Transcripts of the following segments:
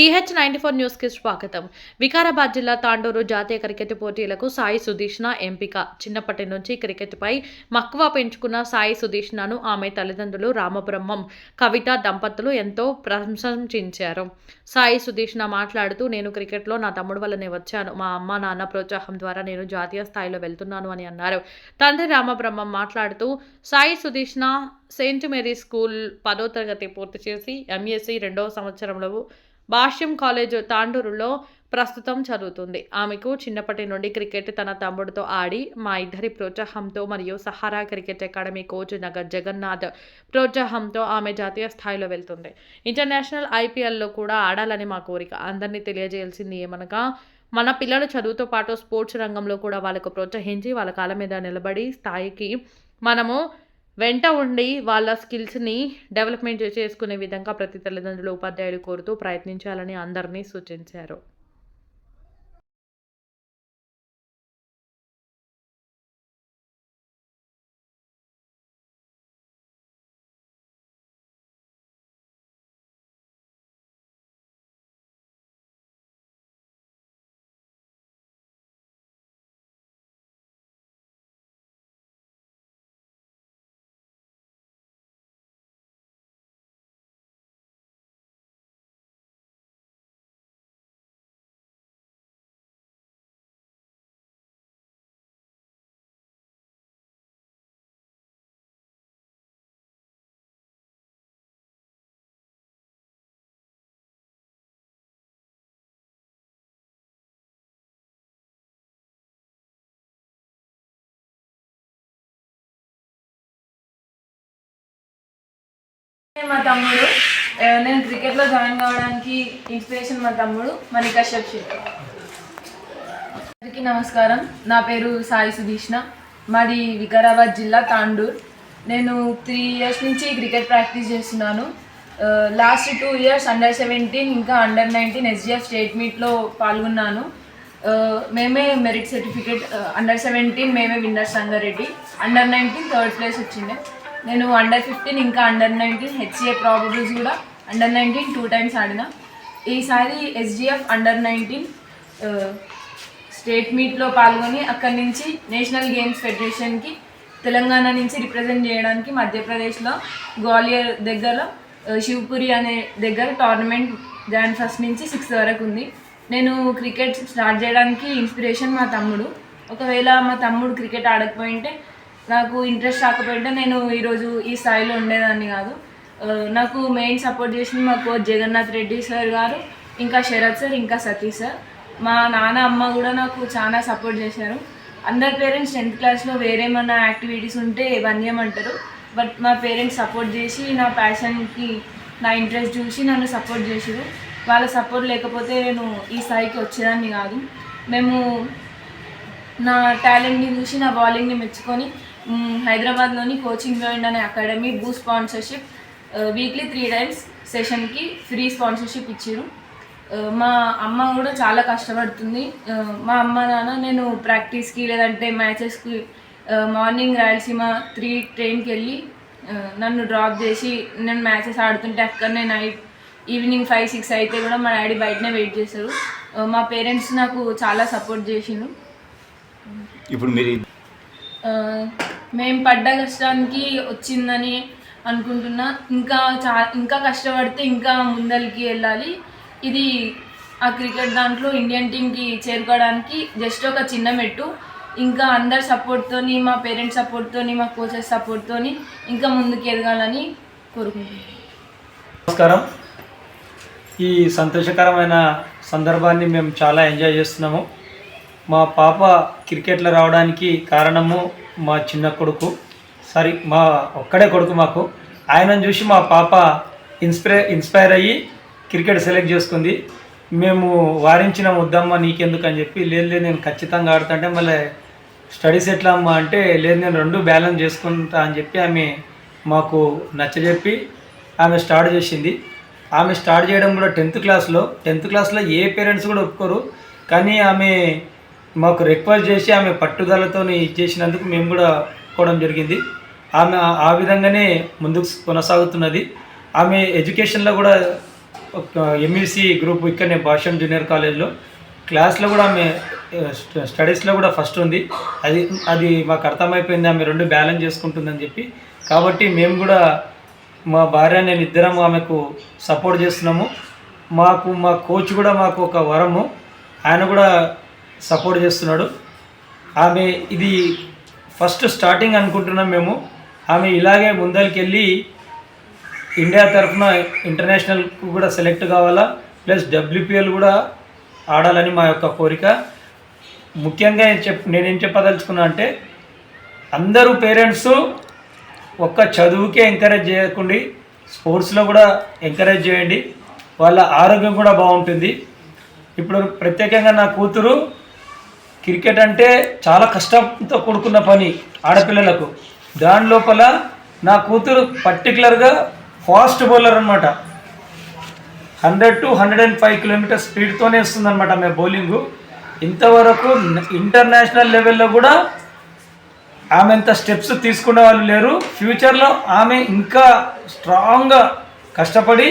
TH94 న్యూస్కి స్వాగతం. వికారాబాద్ జిల్లా తాండూరు జాతీయ క్రికెట్ పోటీలకు సాయి సుదీష్ణ ఎంపిక. చిన్నప్పటి నుంచి క్రికెట్పై మక్కువ పెంచుకున్న సాయి సుదీష్ణను ఆమె తల్లిదండ్రులు రామబ్రహ్మం, కవిత దంపతులు ఎంతో ప్రశంసించారు. సాయి సుదీష్ణ మాట్లాడుతూ, నేను క్రికెట్లో నా తమ్ముడు వల్లనే వచ్చాను. మా అమ్మ నాన్న ప్రోత్సాహం ద్వారా నేను జాతీయ స్థాయిలో వెళ్తున్నాను అని అన్నారు. తండ్రి రామబ్రహ్మం మాట్లాడుతూ, సాయి సుదీష్ణ సెయింట్ మేరీ స్కూల్ 10వ తరగతి పూర్తి చేసి MSc 2వ సంవత్సరంలో భాష్యం కాలేజ్ తాండూరులో ప్రస్తుతం చదువుతుంది. ఆమెకు చిన్నప్పటి నుండి క్రికెట్ తన తమ్ముడితో ఆడి, మా ఇద్దరి ప్రోత్సాహంతో మరియు Sahara cricket academy coach Nagar Jagannath ప్రోత్సాహంతో ఆమె జాతీయ స్థాయిలో వెళ్తుంది. ఇంటర్నేషనల్ IPLలో కూడా ఆడాలని మా కోరిక. అందరినీ తెలియజేయాల్సింది ఏమనగా, మన పిల్లలు చదువుతో పాటు స్పోర్ట్స్ రంగంలో కూడా వాళ్ళకు ప్రోత్సహించి వాళ్ళ కాళ్ళ మీద నిలబడి స్థాయికి మనము వెంట ఉండి వాళ్ళ స్కిల్స్ని డెవలప్మెంట్ చేసుకునే విధంగా ప్రతి తల్లిదండ్రులు ఉపాధ్యాయులు కోరుతూ ప్రయత్నించాలని అందరినీ సూచించారు. మా తమ్ముడు నేను క్రికెట్లో జాయిన్ కావడానికి ఇన్స్పిరేషన్ మా తమ్ముడు మణికా శెట్టి. అందరికీ నమస్కారం. నా పేరు సాయి సుదీష్ణ. మాది వికారాబాద్ జిల్లా తాండూర్. నేను 3 years నుంచి క్రికెట్ ప్రాక్టీస్ చేస్తున్నాను. లాస్ట్ 2 years Under-17 ఇంకా Under-19 SGF స్టేట్ మీట్లో పాల్గొన్నాను. మేమే మెరిట్ సర్టిఫికేట్, Under-17 మేమే winner Sangareddy, Under-19 3rd place వచ్చిండే. నేను Under-15 ఇంకా Under-19 HCA ప్రాబబుల్స్ కూడా Under-19 2 times ఆడిన. ఈసారి SGF Under-19 స్టేట్ మీట్లో పాల్గొని అక్కడి నుంచి నేషనల్ గేమ్స్ ఫెడరేషన్కి తెలంగాణ నుంచి రిప్రజెంట్ చేయడానికి మధ్యప్రదేశ్లో గ్వాలియర్ దగ్గర శివపురి అనే దగ్గర టోర్నమెంట్ January 1st నుంచి 6th వరకు ఉంది. నేను క్రికెట్ స్టార్ట్ చేయడానికి ఇన్స్పిరేషన్ మా తమ్ముడు. ఒకవేళ మా తమ్ముడు క్రికెట్ ఆడకపోయింటే, నాకు ఇంట్రెస్ట్ రాకపోయింటే నేను ఈరోజు ఈ స్థాయిలో ఉండేదాన్ని కాదు. నాకు మెయిన్ సపోర్ట్ చేసింది మా కోచ్ జగన్నాథ్ రెడ్డి సార్ గారు, ఇంకా శరత్ సార్, ఇంకా సతీష్ సార్. మా నాన్న అమ్మ కూడా నాకు చాలా సపోర్ట్ చేశారు. అందరి పేరెంట్స్ 10th క్లాస్లో వేరేమన్నా యాక్టివిటీస్ ఉంటే చేయమంటారు. బట్ మా పేరెంట్స్ సపోర్ట్ చేసి నా ప్యాషన్కి, నా ఇంట్రెస్ట్ చూసి నన్ను సపోర్ట్ చేసారు. వాళ్ళ సపోర్ట్ లేకపోతే నేను ఈ స్థాయికి వచ్చేదాన్ని కాదు. మేము నా టాలెంట్ని చూసి, నా బౌలింగ్ని మెచ్చుకొని హైదరాబాద్లోని కోచింగ్ జాయిన్ అనే academy boost sponsorship weekly 3 times సెషన్కి ఫ్రీ స్పాన్సర్షిప్ ఇచ్చారు. మా అమ్మ కూడా చాలా కష్టపడుతుంది. మా అమ్మ నాన్న నేను ప్రాక్టీస్కి లేదంటే మ్యాచెస్కి మార్నింగ్ రాయలసీమ 3 trainకి వెళ్ళి నన్ను డ్రాప్ చేసి నేను మ్యాచెస్ ఆడుతుంటే అక్కడనే నైట్ ఈవినింగ్ 5-6 అయితే కూడా మా డాడీ బయటనే వెయిట్ చేశారు. మా పేరెంట్స్ నాకు చాలా సపోర్ట్ చేసిండు. ఇప్పుడు మీరు మేము పడ్డ కష్టానికి వచ్చిందని అనుకుంటున్నా. ఇంకా కష్టపడితే ఇంకా ముందరికి వెళ్ళాలి. ఇది ఆ క్రికెట్ దాంట్లో ఇండియన్ టీమ్కి చేరుకోవడానికి జస్ట్ ఒక చిన్న మెట్టు. ఇంకా అందరి సపోర్ట్తో, మా పేరెంట్స్ సపోర్ట్తో, మా కోచెస్ సపోర్ట్తో ఇంకా ముందుకు ఎదగాలని కోరుకుంటున్నాను. నమస్కారం. ఈ సంతోషకరమైన సందర్భాన్ని మేము చాలా ఎంజాయ్ చేస్తున్నాము. మా పాప క్రికెట్లో రావడానికి కారణము మా చిన్న కొడుకు, మా ఒక్కడే కొడుకు మాకు. ఆయనను చూసి మా పాప ఇన్స్పైర్ అయ్యి క్రికెట్ సెలెక్ట్ చేసుకుంది. మేము వారించిన వద్దమ్మా నీకెందుకు అని చెప్పి, లేదు నేను ఖచ్చితంగా ఆడుతుంటే, మళ్ళీ స్టడీస్ ఎట్లా అమ్మా అంటే, లేదు నేను 2 బ్యాలెన్స్ చేసుకుంటా అని చెప్పి ఆమె మాకు నచ్చజెప్పి ఆమె స్టార్ట్ చేసింది. ఆమె స్టార్ట్ చేయడం కూడా 10th క్లాస్లో ఏ పేరెంట్స్ కూడా ఒప్పుకోరు. కానీ ఆమె మాకు రిక్వెస్ట్ చేసి ఆమె పట్టుదలతో ఇచ్చేసినందుకు మేము కూడా ఒప్పుకోవడం జరిగింది. ఆమె ఆ విధంగానే ముందుకు కొనసాగుతున్నది. ఆమె ఎడ్యుకేషన్లో కూడా ఎంఈసి గ్రూప్ ఇక్కడనే భాష్యం జూనియర్ కాలేజ్లో క్లాస్లో కూడా ఆమె స్టడీస్లో కూడా ఫస్ట్ ఉంది. అది మాకు అర్థమైపోయింది, ఆమె రెండు బ్యాలెన్స్ చేసుకుంటుందని చెప్పి. కాబట్టి మేము కూడా మా భార్య నేను ఇద్దరం ఆమెకు సపోర్ట్ చేస్తున్నాము. మా కోచ్ కూడా మాకు ఒక వరము, ఆయన కూడా సపోర్ట్ చేస్తున్నాడు. ఆమె ఇది ఫస్ట్ స్టార్టింగ్ అనుకుంటున్నాం మేము. ఆమె ఇలాగే ముందరికెళ్ళి ఇండియా తరఫున ఇంటర్నేషనల్కు కూడా సెలెక్ట్ కావాలా, ప్లస్ WPL కూడా ఆడాలని మా యొక్క కోరిక. ముఖ్యంగా నేనేం చెప్పదలుచుకున్నా అంటే అందరూ పేరెంట్స్ ఒక్క చదువుకే ఎంకరేజ్ చేయకండి, స్పోర్ట్స్లో కూడా ఎంకరేజ్ చేయండి, వాళ్ళ ఆరోగ్యం కూడా బాగుంటుంది. ఇప్పుడు ప్రత్యేకంగా నా కూతురు క్రికెట్ అంటే చాలా కష్టంతో కూడుకున్న పని ఆడపిల్లలకు. దాని లోపల నా కూతురు పర్టికులర్గా ఫాస్ట్ బౌలర్ అనమాట. 100 to 105 కిలోమీటర్ స్పీడ్తోనే వస్తుందన్నమాట ఆమె బౌలింగు. ఇంతవరకు ఇంటర్నేషనల్ లెవెల్లో కూడా ఆమె అంత స్టెప్స్ తీసుకునే వాళ్ళు లేరు. ఫ్యూచర్లో ఆమె ఇంకా స్ట్రాంగ్గా కష్టపడి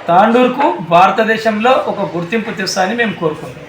తాండూరుకు భారతదేశంలో ఒక గుర్తింపు తెస్తానని మేము కోరుకుంటాం.